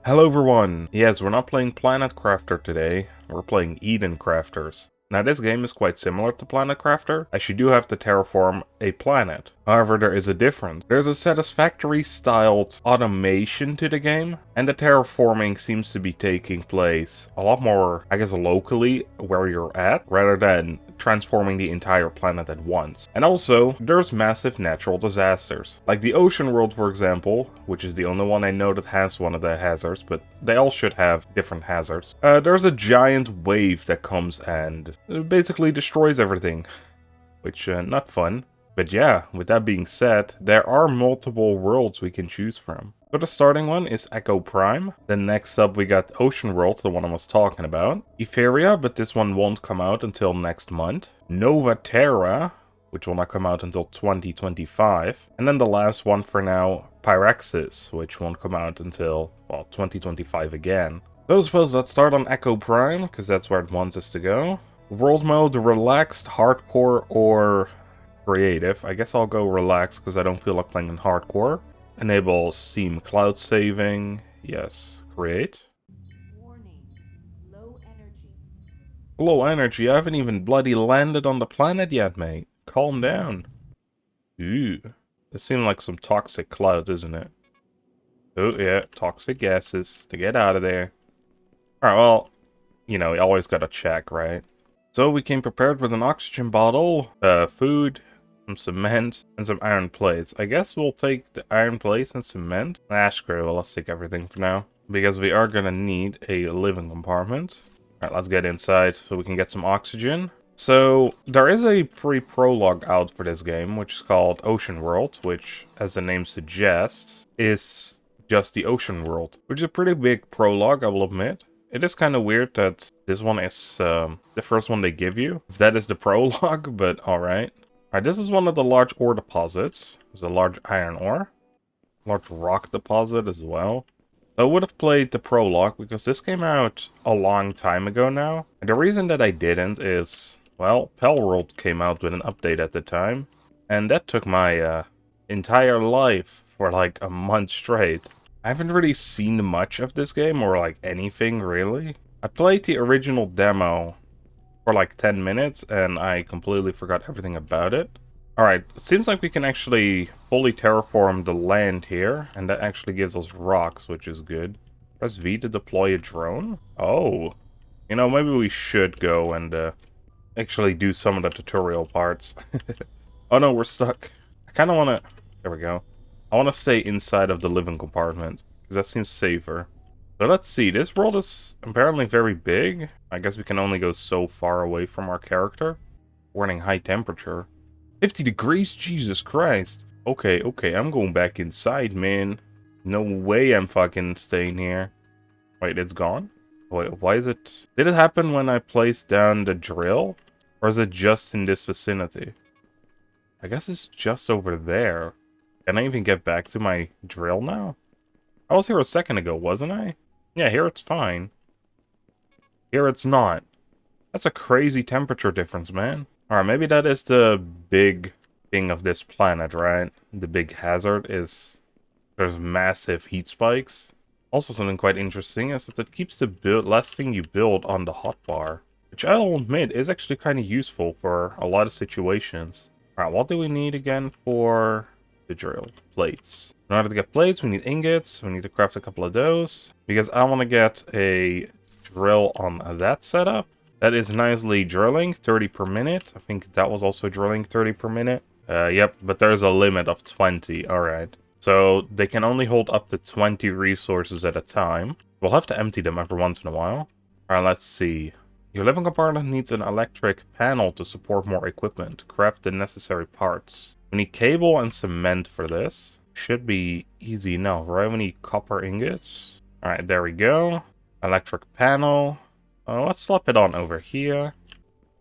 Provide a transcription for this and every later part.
Hello everyone! Yes, we're not playing Planet Crafter today, we're playing Eden Crafters. Now this game is quite similar to Planet Crafter, as you do have to terraform a planet. However, there is a difference. There's a Satisfactory styled automation to the game, and the terraforming seems to be taking place a lot more, I guess, locally where you're at, rather than transforming the entire planet at once. And also, there's massive natural disasters. Like the ocean world, for example, which is the only one I know that has one of the hazards, but they all should have different hazards. There's a giant wave that comes and basically destroys everything, which not fun. But yeah, with that being said, there are multiple worlds we can choose from. So the starting one is Echo Prime. Then next up we got Ocean World, the one I was talking about. Etheria, but this one won't come out until next month. Nova Terra, which will not come out until 2025. And then the last one for now, Pyrexis, which won't come out until, well, 2025 again. So I suppose let's start on Echo Prime, because that's where it wants us to go. World mode, relaxed, hardcore, or creative. I guess I'll go relaxed because I don't feel like playing in hardcore. Enable Steam Cloud Saving. Yes. Create. Warning. Low energy. Low energy? I haven't even bloody landed on the planet yet, mate. Calm down. Ooh. This seems like some toxic cloud, isn't it? Oh, yeah. Toxic gases. To get out of there. Alright, well, you know, you always gotta check, right? So we came prepared with an oxygen bottle, food, some cement, and some iron plates. I guess we'll take the iron plates and cement. Screw it, well, let's take everything for now. Because we are gonna need a living compartment. Alright, let's get inside so we can get some oxygen. So, there is a free prologue out for this game, which is called Ocean World, which, as the name suggests, is just the ocean world. Which is a pretty big prologue, I will admit. It is kind of weird that this one is the first one they give you. If that is the prologue, but alright. Alright, this is one of the large ore deposits. There's a large iron ore. Large rock deposit as well. I would have played the prologue because this came out a long time ago now. And the reason that I didn't is, well, Palworld came out with an update at the time. And that took my entire life for like a month straight. I haven't really seen much of this game, or like anything really. I played the original demo for like 10 minutes, and I completely forgot everything about it. Alright, it seems like we can actually fully terraform the land here, and that actually gives us rocks, which is good. Press V to deploy a drone? Oh. You know, maybe we should go and actually do some of the tutorial parts. Oh no, we're stuck. I kind of want to... There we go. I want to stay inside of the living compartment, because that seems safer. So let's see, this world is apparently very big. I guess we can only go so far away from our character. Warning, high temperature. 50 degrees? Jesus Christ. Okay, I'm going back inside, man. No way I'm fucking staying here. Wait, it's gone? Wait, why is it... Did it happen when I placed down the drill? Or is it just in this vicinity? I guess it's just over there. Can I even get back to my drill now? I was here a second ago, wasn't I? Yeah, here it's fine. Here it's not. That's a crazy temperature difference, man. Alright, maybe that is the big thing of this planet, right? The big hazard is there's massive heat spikes. Also, something quite interesting is that it keeps the last thing you build on the hotbar, which I'll admit is actually kind of useful for a lot of situations. Alright, what do we need again for the drill? Plates. In order to get plates, we need ingots. We need to craft a couple of those, because I want to get a drill on that setup. That is nicely drilling, 30 per minute. I think that was also drilling 30 per minute. Yep, but there's a limit of 20. Alright. So they can only hold up to 20 resources at a time. We'll have to empty them every once in a while. Alright, let's see. Your living compartment needs an electric panel to support more equipment. Craft the necessary parts. We need cable and cement for this. Should be easy enough, right? We need copper ingots. Alright, there we go. Electric panel. Let's slap it on over here.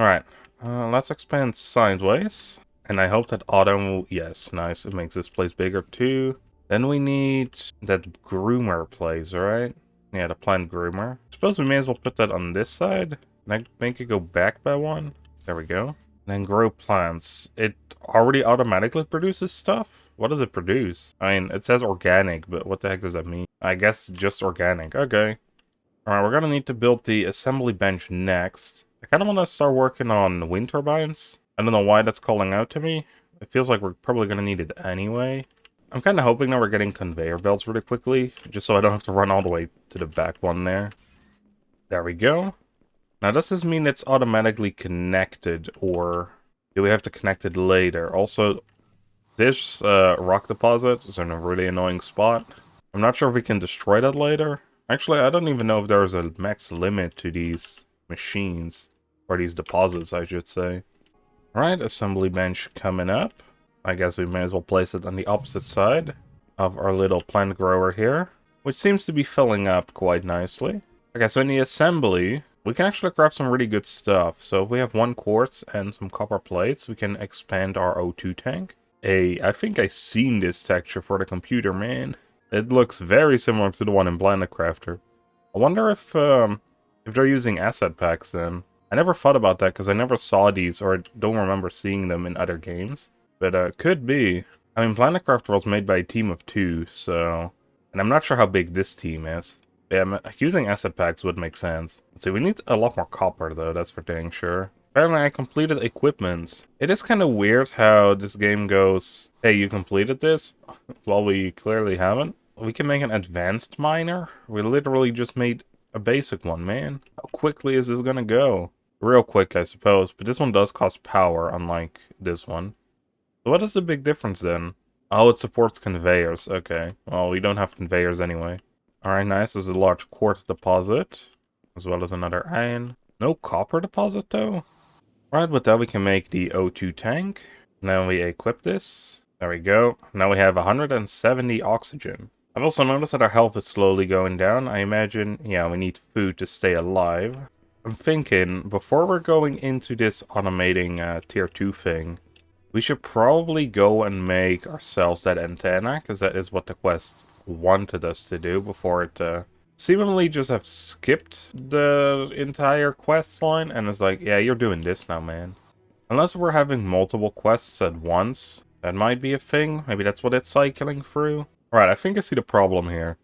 Alright, let's expand sideways. And I hope that auto... Yes, nice. It makes this place bigger too. Then we need that groomer place, right? Yeah, the plant groomer. Suppose we may as well put that on this side. Can I make it go back by one? There we go. And then grow plants. It already automatically produces stuff? What does it produce? I mean, it says organic, but what the heck does that mean? I guess just organic. Okay. Alright, we're gonna need to build the assembly bench next. I kinda wanna start working on wind turbines. I don't know why that's calling out to me. It feels like we're probably gonna need it anyway. I'm kinda hoping that we're getting conveyor belts really quickly, just so I don't have to run all the way to the back one there. There we go. Now, does this mean it's automatically connected, or do we have to connect it later? Also, this rock deposit is in a really annoying spot. I'm not sure if we can destroy that later. Actually, I don't even know if there's a max limit to these machines, or these deposits, I should say. Alright, assembly bench coming up. I guess we may as well place it on the opposite side of our little plant grower here, which seems to be filling up quite nicely. Okay, so in the assembly, we can actually craft some really good stuff. So if we have 1 quartz and some copper plates, we can expand our O2 tank. I think I've seen this texture for the computer, man. It looks very similar to the one in Planet Crafter. I wonder if they're using asset packs then. I never thought about that because I never saw these, or I don't remember seeing them in other games. But could be. I mean, Planet Crafter was made by a team of 2, so... And I'm not sure how big this team is. Yeah, using asset packs would make sense. Let's see, we need a lot more copper though, that's for dang sure. Apparently I completed equipment. It is kind of weird how this game goes, hey, you completed this? Well, we clearly haven't. We can make an advanced miner? We literally just made a basic one, man. How quickly is this gonna go? Real quick, I suppose, but this one does cost power, unlike this one. So what is the big difference then? Oh, it supports conveyors, okay. Well, we don't have conveyors anyway. Alright, nice. There's a large quartz deposit, as well as another iron. No copper deposit, though? Right, with that we can make the O2 tank. Now we equip this. There we go. Now we have 170 oxygen. I've also noticed that our health is slowly going down. I imagine, yeah, we need food to stay alive. I'm thinking, before we're going into this automating tier 2 thing, we should probably go and make ourselves that antenna, because that is what the quest wanted us to do before it seemingly just have skipped the entire quest line and is like, yeah, you're doing this now, man. Unless we're having multiple quests at once, that might be a thing. Maybe that's what it's cycling through. Right, I think I see the problem here.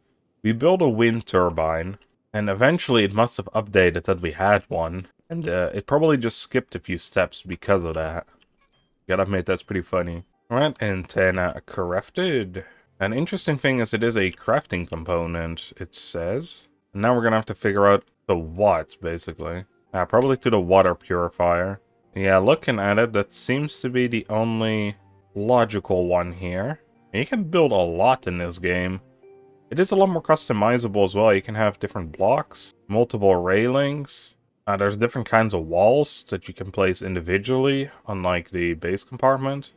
We build a wind turbine, and eventually it must have updated that we had one, and it probably just skipped a few steps because of that. Gotta admit, that's pretty funny. Alright, antenna crafted. An interesting thing is it is a crafting component, it says. And now we're gonna have to figure out the what, basically. Probably to the water purifier. Yeah, looking at it, that seems to be the only logical one here. And you can build a lot in this game. It is a lot more customizable as well. You can have different blocks, multiple railings. There's different kinds of walls that you can place individually, unlike the base compartment.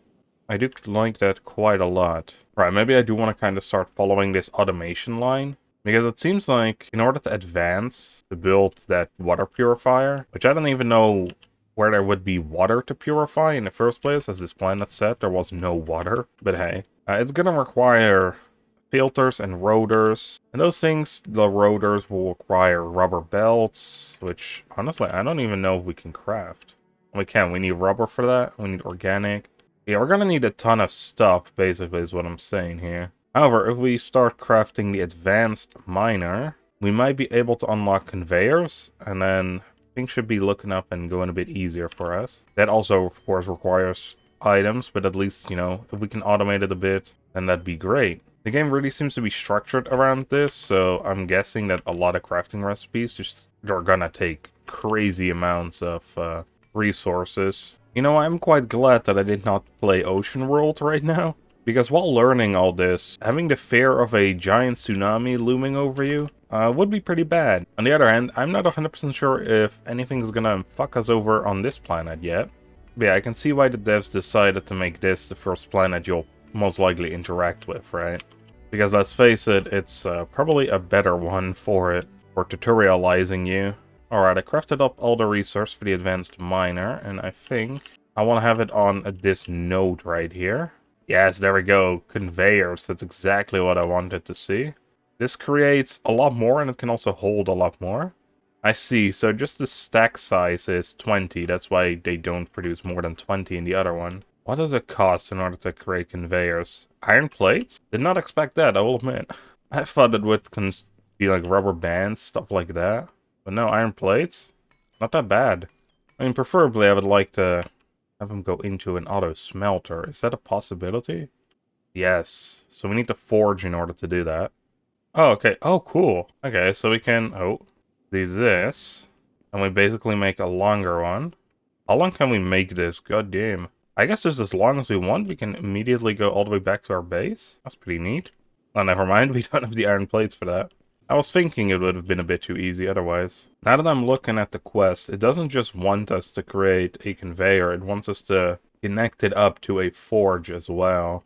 I do like that quite a lot. Right, maybe I do want to kind of start following this automation line. Because it seems like in order to advance to build that water purifier, which I don't even know where there would be water to purify in the first place, as this planet said, there was no water. But hey, it's gonna require filters and rotors. And those things, the rotors will require rubber belts, which honestly, I don't even know if we can craft. We can, we need rubber for that, we need organic. Yeah, we're gonna need a ton of stuff, basically, is what I'm saying here. However, if we start crafting the advanced miner, we might be able to unlock conveyors, and then things should be looking up and going a bit easier for us. That also, of course, requires items, but at least, you know, if we can automate it a bit, then that'd be great. The game really seems to be structured around this, so I'm guessing that a lot of crafting recipes just are gonna take crazy amounts of resources. You know, I'm quite glad that I did not play Ocean World right now, because while learning all this, having the fear of a giant tsunami looming over you would be pretty bad. On the other hand, I'm not 100% sure if anything's gonna fuck us over on this planet yet. But yeah, I can see why the devs decided to make this the first planet you'll most likely interact with, right? Because let's face it, it's probably a better one for it, for tutorializing you. Alright, I crafted up all the resource for the advanced miner, and I think I want to have it on this node right here. Yes, there we go, conveyors, that's exactly what I wanted to see. This creates a lot more, and it can also hold a lot more. I see, so just the stack size is 20, that's why they don't produce more than 20 in the other one. What does it cost in order to create conveyors? Iron plates? Did not expect that, I will admit. I thought it would be like rubber bands, stuff like that. But no, iron plates? Not that bad. I mean, preferably I would like to have them go into an auto smelter. Is that a possibility? Yes. So we need to forge in order to do that. Oh, okay. Oh, cool. Okay, so we can, do this. And we basically make a longer one. How long can we make this? God damn. I guess just as long as we want, we can immediately go all the way back to our base. That's pretty neat. Oh, never mind. We don't have the iron plates for that. I was thinking it would have been a bit too easy otherwise. Now that I'm looking at the quest, it doesn't just want us to create a conveyor, it wants us to connect it up to a forge as well.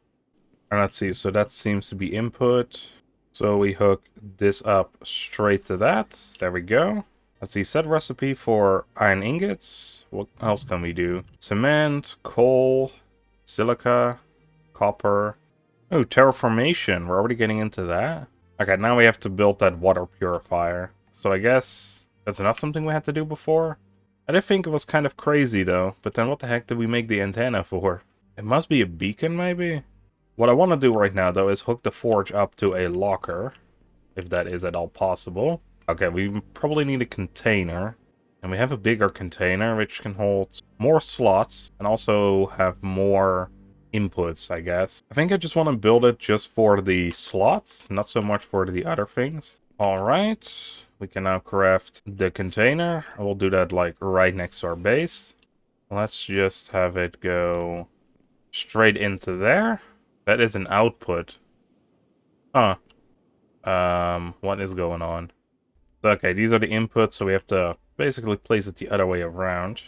And let's see, so that seems to be input. So we hook this up straight to that. There we go. Let's see, set recipe for iron ingots. What else can we do? Cement, coal, silica, copper. Oh, terraformation. We're already getting into that. Okay, now we have to build that water purifier. So I guess that's not something we had to do before. I did think it was kind of crazy though, but then what the heck did we make the antenna for? It must be a beacon maybe? What I want to do right now though is hook the forge up to a locker, if that is at all possible. Okay, we probably need a container, and we have a bigger container which can hold more slots and also have more inputs, I guess. I think I just want to build it just for the slots, not so much for the other things. Alright, we can now craft the container. We'll do that like right next to our base. Let's just have it go straight into there. That is an output. Huh. What is going on? Okay, these are the inputs, so we have to basically place it the other way around.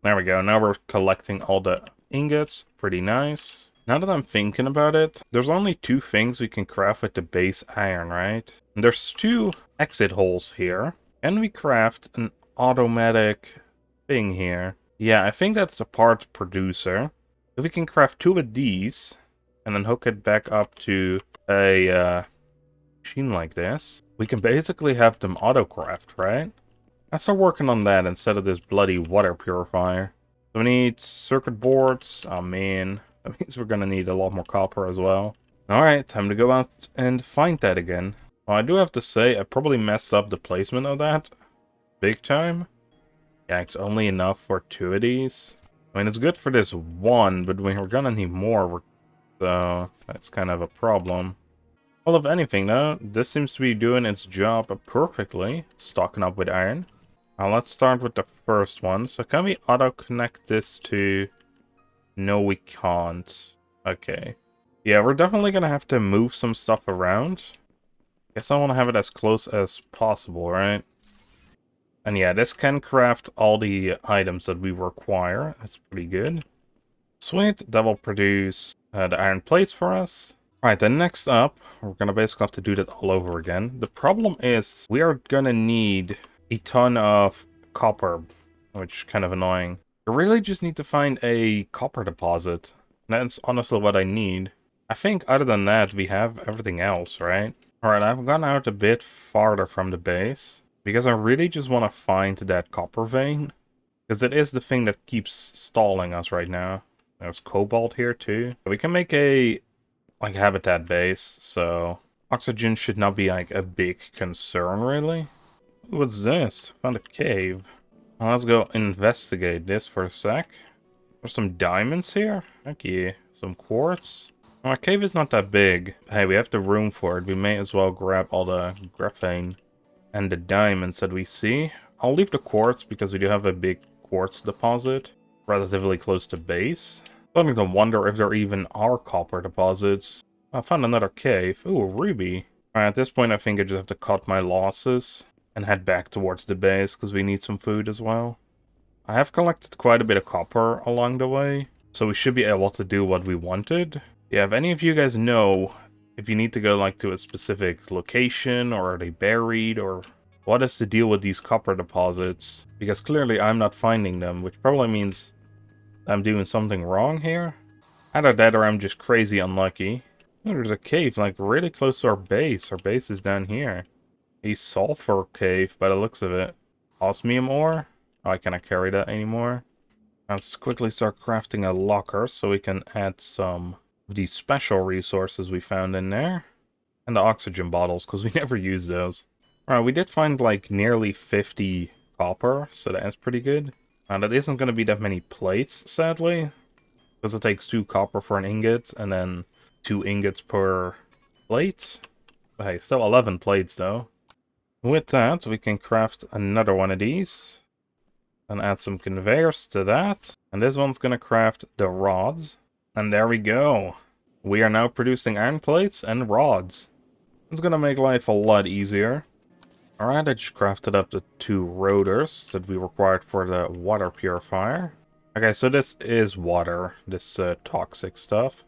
There we go, now we're collecting all the ingots. Pretty nice. Now that I'm thinking about it, there's only two things we can craft with the base iron, right? And there's two exit holes here. Can we craft an automatic thing here? Yeah, I think that's the part producer. If we can craft two of these, and then hook it back up to a machine like this, we can basically have them auto-craft, right? Let's start working on that instead of this bloody water purifier. So we need circuit boards. Oh man, that means we're gonna need a lot more copper as well. Alright, time to go out and find that again. Well, I do have to say, I probably messed up the placement of that. Big time. Yeah, it's only enough for two of these. I mean, it's good for this one, but we're gonna need more, so that's kind of a problem. Well, if anything, though, this seems to be doing its job perfectly, stocking up with iron. Now, let's start with the first one. So, can we auto-connect this to... No, we can't. Okay. Yeah, we're definitely gonna have to move some stuff around. Guess I want to have it as close as possible, right? And yeah, this can craft all the items that we require. That's pretty good. Sweet, that will produce the iron plates for us. Alright, then next up, we're gonna basically have to do that all over again. The problem is, we are gonna need a ton of copper, which is kind of annoying. I really just need to find a copper deposit. That's honestly what I need. I think other than that, we have everything else, right? Alright, I've gone out a bit farther from the base, because I really just want to find that copper vein. Because it is the thing that keeps stalling us right now. There's cobalt here too. We can make a like habitat base, so oxygen should not be like a big concern really. What's this? Found a cave. Well, let's go investigate this for a sec. There's some diamonds here. Heck yeah. Some quartz. Our cave is not that big. Hey, we have the room for it. We may as well grab all the graphene and the diamonds that we see. I'll leave the quartz because we do have a big quartz deposit relatively close to base. Starting to wonder if there even are copper deposits. I found another cave. Ooh, a ruby. Alright, at this point I think I just have to cut my losses and head back towards the base because we need some food as well. I have collected quite a bit of copper along the way, so we should be able to do what we wanted. Yeah, if any of you guys know if you need to go like to a specific location, or are they buried, or what is the deal with these copper deposits? Because clearly I'm not finding them, which probably means I'm doing something wrong here. Either that or I'm just crazy unlucky. Oh, there's a cave like really close to our base. Our base is down here. A sulfur cave by the looks of it. Osmium ore. Oh, I cannot carry that anymore. Let's quickly start crafting a locker so we can add some of these special resources we found in there. And the oxygen bottles, because we never use those. Alright, we did find like nearly 50 copper, so that is pretty good. That isn't going to be that many plates, sadly. Because it takes 2 copper for an ingot, and then 2 ingots per plate. Hey, still 11 plates though. With that, we can craft another one of these. And add some conveyors to that. And this one's gonna craft the rods. And there we go. We are now producing iron plates and rods. It's gonna make life a lot easier. Alright, I just crafted up the 2 rotors that we required for the water purifier. Okay, so this is water, this toxic stuff.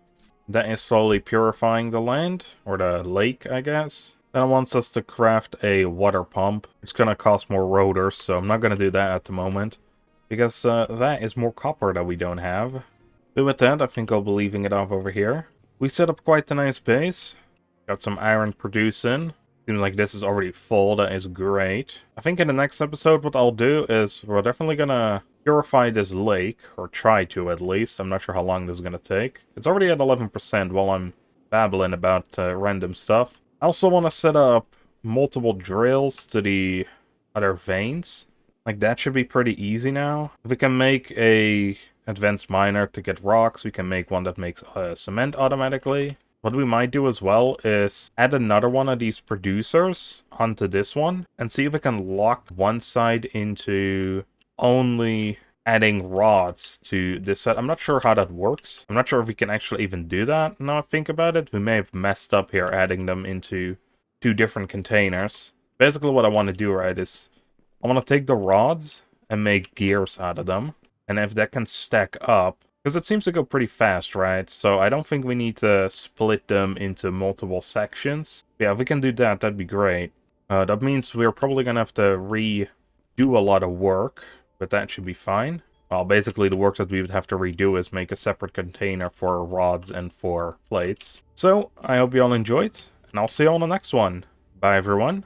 That is slowly purifying the land, or the lake, I guess. Then it wants us to craft a water pump. It's gonna cost more rotors, so I'm not gonna do that at the moment. Because that is more copper that we don't have. But with that, I think I'll be leaving it off over here. We set up quite a nice base. Got some iron producing. Seems like this is already full, that is great. I think in the next episode what I'll do is we're definitely gonna purify this lake, or try to at least. I'm not sure how long this is gonna take. It's already at 11% while I'm babbling about random stuff. I also want to set up multiple drills to the other veins. Like, that should be pretty easy now. If we can make a advanced miner to get rocks, we can make one that makes cement automatically. What we might do as well is add another one of these producers onto this one and see if we can lock one side into only adding rods to this set. I'm not sure how that works. I'm not sure if we can actually even do that now I think about it. We may have messed up here adding them into 2 different containers. Basically what I want to do, right, is I want to take the rods and make gears out of them. And if that can stack up, because it seems to go pretty fast, right? So I don't think we need to split them into multiple sections. Yeah, if we can do that, that'd be great. That means we're probably going to have to redo a lot of work, but that should be fine. Well, basically the work that we would have to redo is make a separate container for rods and for plates. So, I hope you all enjoyed, and I'll see you all in the next one. Bye, everyone.